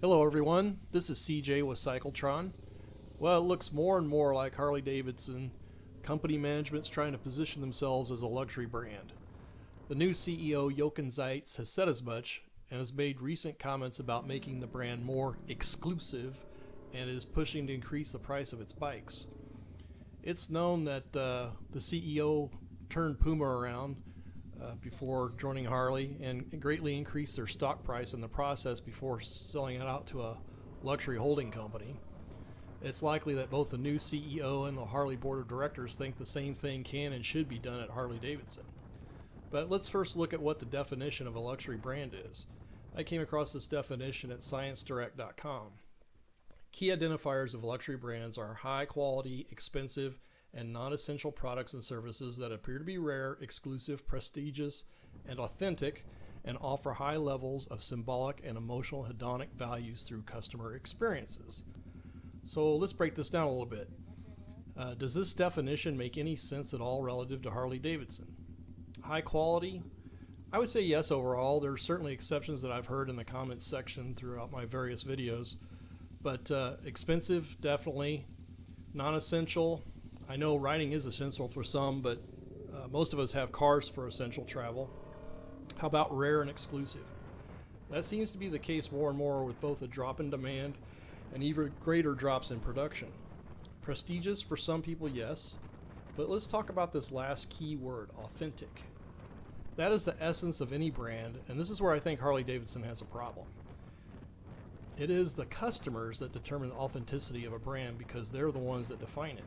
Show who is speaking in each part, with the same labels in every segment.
Speaker 1: Hello everyone, this is CJ with Cycletron. Well, it looks more and more like Harley Davidson company management's trying to position themselves as a luxury brand. The new CEO Jochen Zeitz has said as much and has made recent comments about making the brand more exclusive and is pushing to increase the price of its bikes. It's known that the CEO turned Puma around before joining Harley and greatly increased their stock price in the process before selling it out to a luxury holding company. It's likely that both the new CEO and the Harley board of directors think the same thing can and should be done at Harley Davidson. But let's first look at what the definition of a luxury brand is. I came across this definition at ScienceDirect.com. Key identifiers of luxury brands are high quality, expensive, and non-essential products and services that appear to be rare, exclusive, prestigious, and authentic, and offer high levels of symbolic and emotional hedonic values through customer experiences. So let's break this down a little bit. Does this definition make any sense at all relative to Harley Davidson? High quality? I would say yes overall. There are certainly exceptions that I've heard in the comments section throughout my various videos. But expensive, definitely. Non-essential. I know riding is essential for some, but most of us have cars for essential travel. How about rare and exclusive? That seems to be the case more and more with both a drop in demand and even greater drops in production. Prestigious for some people, yes, but let's talk about this last key word, authentic. That is the essence of any brand, and this is where I think Harley Davidson has a problem. It is the customers that determine the authenticity of a brand because they're the ones that define it.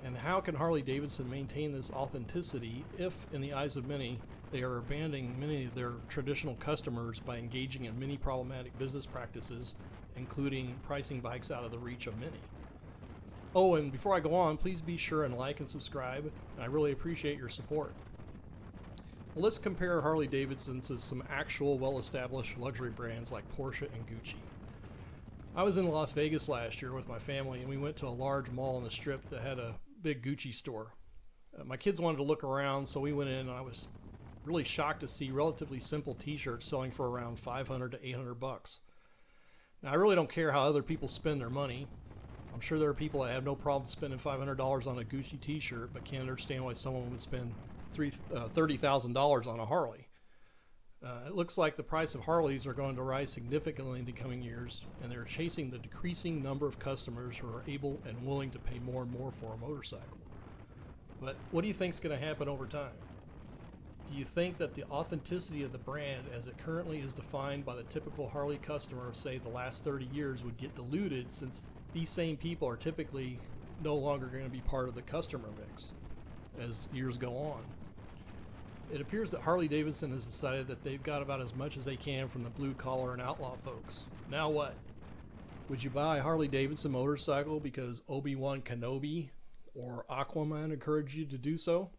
Speaker 1: And how can Harley Davidson maintain this authenticity if, in the eyes of many, they are abandoning many of their traditional customers by engaging in many problematic business practices, including pricing bikes out of the reach of many? Oh, and before I go on, please be sure and like and subscribe, and I really appreciate your support. Well, let's compare Harley Davidson to some actual well-established luxury brands like Porsche and Gucci. I was in Las Vegas last year with my family, and we went to a large mall on the Strip that had a big Gucci store. My kids wanted to look around, so we went in, and I was really shocked to see relatively simple t-shirts selling for around $500 to $800. Now, I really don't care how other people spend their money. I'm sure there are people that have no problem spending $500 on a Gucci t-shirt, but can't understand why someone would spend $30,000 on a Harley. It looks like the price of Harleys are going to rise significantly in the coming years, and they're chasing the decreasing number of customers who are able and willing to pay more and more for a motorcycle. But what do you think is going to happen over time? Do you think that the authenticity of the brand as it currently is defined by the typical Harley customer of, say, the last 30 years would get diluted, since these same people are typically no longer going to be part of the customer mix as years go on? It appears that Harley Davidson has decided that they've got about as much as they can from the blue collar and outlaw folks. Now what? Would you buy a Harley Davidson motorcycle because Obi-Wan Kenobi or Aquaman encouraged you to do so?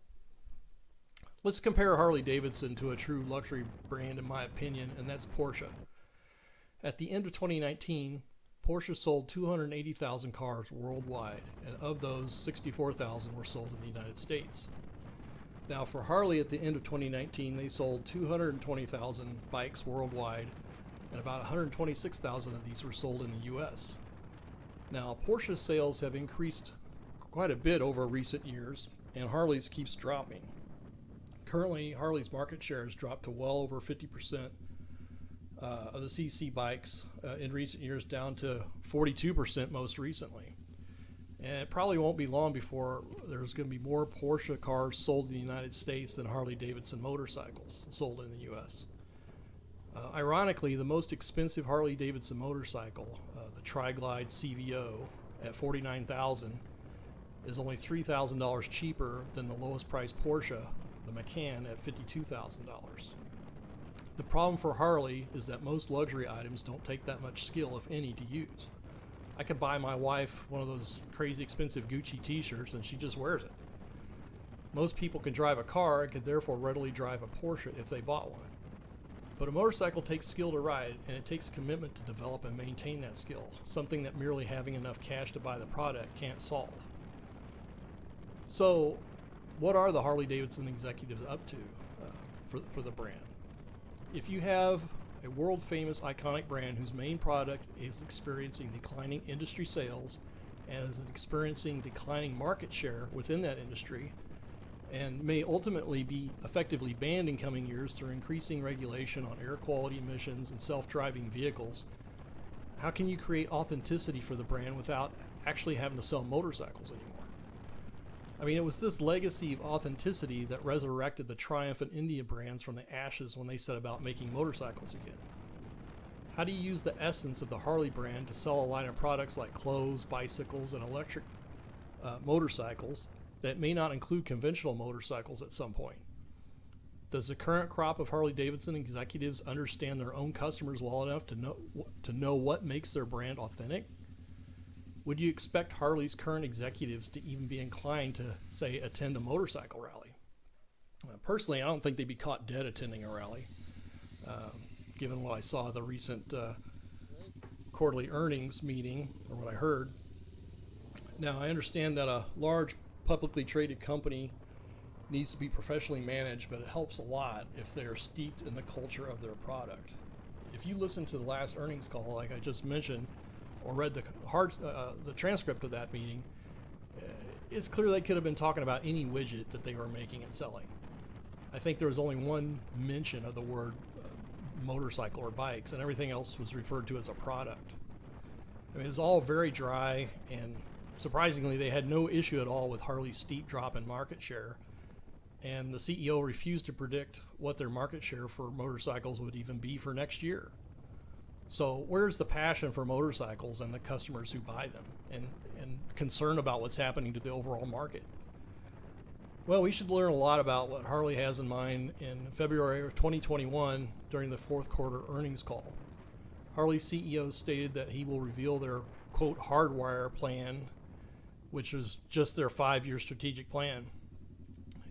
Speaker 1: Let's compare Harley Davidson to a true luxury brand, in my opinion, and that's Porsche. At the end of 2019, Porsche sold 280,000 cars worldwide, and of those, 64,000 were sold in the United States. Now, for Harley, at the end of 2019, they sold 220,000 bikes worldwide, and about 126,000 of these were sold in the U.S. Now, Porsche's sales have increased quite a bit over recent years, and Harley's keeps dropping. Currently, Harley's market share has dropped to well over 50% of the CC bikes in recent years, down to 42% most recently. And it probably won't be long before there's going to be more Porsche cars sold in the United States than Harley Davidson motorcycles sold in the U.S. Ironically, the most expensive Harley Davidson motorcycle, the Tri-Glide CVO at $49,000, is only $3,000 cheaper than the lowest priced Porsche, the Macan, at $52,000. The problem for Harley is that most luxury items don't take that much skill, if any, to use. I could buy my wife one of those crazy expensive Gucci t-shirts and she just wears it. Most people can drive a car and could therefore readily drive a Porsche if they bought one. But a motorcycle takes skill to ride, and it takes commitment to develop and maintain that skill, something that merely having enough cash to buy the product can't solve. So, what are the Harley Davidson executives up to for the brand? If you have a world-famous iconic brand whose main product is experiencing declining industry sales and is experiencing declining market share within that industry, and may ultimately be effectively banned in coming years through increasing regulation on air quality emissions and self-driving vehicles. How can you create authenticity for the brand without actually having to sell motorcycles anymore? I mean, it was this legacy of authenticity that resurrected the Triumph and India brands from the ashes when they set about making motorcycles again. How do you use the essence of the Harley brand to sell a line of products like clothes, bicycles, and electric motorcycles that may not include conventional motorcycles at some point? Does the current crop of Harley Davidson executives understand their own customers well enough to know what makes their brand authentic? Would you expect Harley's current executives to even be inclined to, say, attend a motorcycle rally? Personally, I don't think they'd be caught dead attending a rally, given what I saw at the recent quarterly earnings meeting, or what I heard. Now, I understand that a large publicly traded company needs to be professionally managed, but it helps a lot if they're steeped in the culture of their product. If you listen to the last earnings call, like I just mentioned, or read the transcript of that meeting, it's clear they could have been talking about any widget that they were making and selling. I think there was only one mention of the word motorcycle or bikes, and everything else was referred to as a product. I mean, it was all very dry, and surprisingly, they had no issue at all with Harley's steep drop in market share, and the CEO refused to predict what their market share for motorcycles would even be for next year. So where's the passion for motorcycles and the customers who buy them, and concern about what's happening to the overall market? Well, we should learn a lot about what Harley has in mind in February of 2021 during the fourth quarter earnings call. Harley's CEO stated that he will reveal their, quote, hardwire plan, which is just their 5-year strategic plan.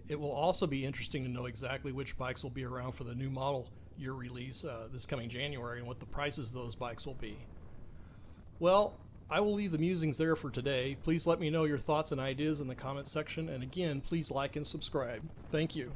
Speaker 1: It will also be interesting to know exactly which bikes will be around for the new model year release this coming January, and what the prices of those bikes will be. Well, I will leave the musings there for today. Please let me know your thoughts and ideas in the comment section, and again, please like and subscribe. Thank you.